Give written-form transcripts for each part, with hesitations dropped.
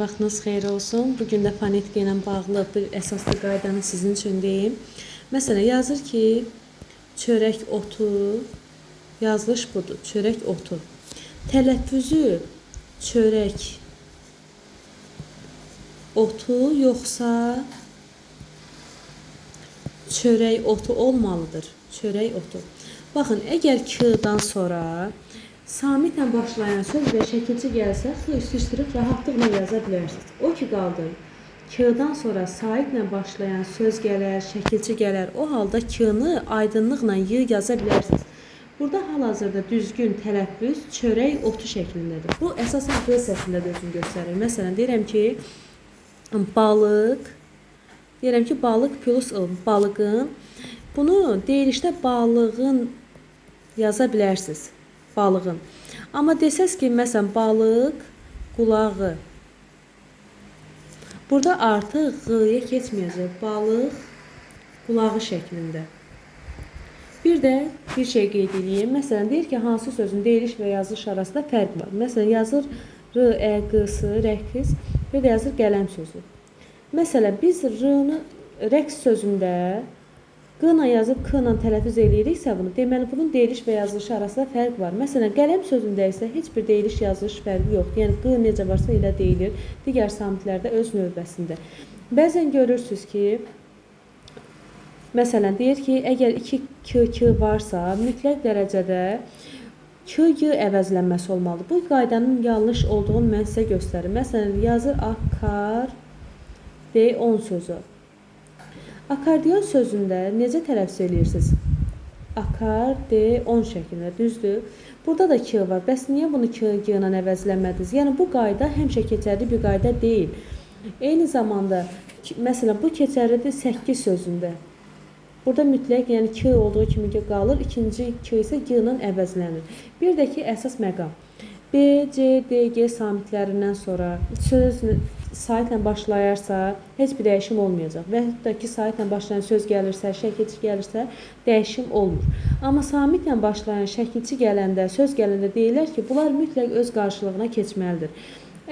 Vaxtınız xeyir olsun. Bugün də fonetika ilə bağlı bir əsaslı qaydanı sizin üçün deyim. Məsələn, yazır ki, çörək otu, yazılış budur, çörək otu. Tələffüzü çörək otu yoxsa çörək otu olmalıdır. Çörək otu. Baxın, əgər k-dan sonra samitlə başlayan söz və şəkilçi gəlsə, üstüşdürüb rahatlıqla yaza bilərsiniz. O ki qaldı, k-dan sonra saitlə başlayan söz gələr, şəkilçi gələr. O halda k-nı aydınlıqla y yaza bilərsiniz. Burada hal-hazırda düzgün tələffüz çörək otu şəklindədir. Bu əsasən q səslində də özünü göstərir. Məsələn, deyirəm ki, balıq, deyirəm ki, balıq plus balığın. Bunu deyilişdə balığın yaza bilərsiniz. Balığın. Amma desəz ki, məsələn, balıq qulağı. Burada artıq q-ya keçməyəcək. Balıq qulağı şəklində. Bir də bir şey qeyd edeyim. Məsələn, deyir ki, hansı sözün deyiliş və yazılış arasında fərq var. Məsələn, yazır r, ə, q-sı, rəqs, bir də yazır qələm sözü. Məsələn, biz r-nı rəqs sözündə q-la yazıb k-la tələffüz eləyiriksə bunu, deməli bunun deyiliş və yazılışı arasında fərq var. Məsələn, qələm sözündə isə heç bir deyiliş yazılış fərqi yoxdur. Yəni q necə varsa elə deyilir. Digər samitlərdə öz növbəsində. Bəzən görürsünüz ki, məsələn, deyir ki, əgər 2 k varsa, mütləq dərəcədə k-y əvəzlənməsi olmalıdır. Bu qaydanın yanlış olduğunu mən sizə göstərim. Məsələn, yazır akkordeon sözü. Akkordeon sözündə necə tələffüz edirsiniz? Akkordeon şəklində, düzdür? Burada da k var. Bəs niyə bunu k ilə əvəzlənmədiniz? Yəni bu qayda həmişə keçərli bir qayda deyil. Eyni zamanda, məsələn, bu keçərlidir 8 sözündə. Burada mütləq, yəni k olduğu kimi qalır, ikinci k isə g ilə əvəzlənir. Bir də ki, əsas məqam. B, C, D, G samitlərindən sonra söz saitlə başlayarsa, heç bir dəyişim olmayacaq. Və hətta ki, saitlə başlayan söz gəlirsə, şəkilçi gəlirsə, dəyişim olmur. Amma samitlə başlayan şəkilçi gələndə, söz gələndə deyirlər ki, bunlar mütləq öz qarşılığına keçməlidir.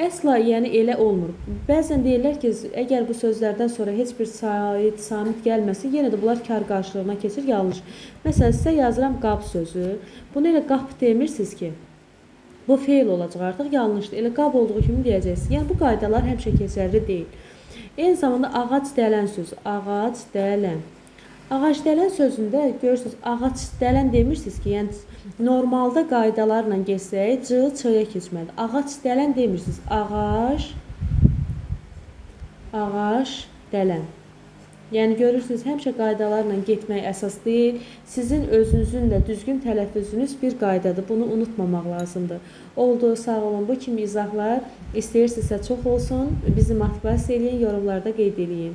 Əsla, yəni elə olmur. Bəzən deyirlər ki, əgər bu sözlərdən sonra heç bir sait, samit gəlməsin, yenə də bunlar kar qarşılığına keçir, yanlış. Məsələn, sizə yazıram qab sözü. Bunu elə qab demirsiniz ki, bu feil olacaq artıq, yanlışdır. Elə qab olduğu kimi deyəcəksiniz. Yəni, bu qaydalar həmişə keçərli deyil. Eyni zamanda ağac dələn sözü. Ağac dələn. Ağac dələn sözündə görürsünüz, ağac dələn demirsiniz ki, yəni normalda qaydalarla geçsək, c, ç-ya keçməlidir. Ağac dələn demirsiniz. Ağac dələn. Yəni görürsünüz, həmişə qaydalarla getmək əsas deyil. Sizin özünüzün də düzgün tələffüzünüz bir qaydadır. Bunu unutmamaq lazımdır. Oldu, sağ olun. Bu kimi izahlar istəyirsinizsə çox olsun. Bizi motivasiya eləyin, yorumlarda qeyd eləyin.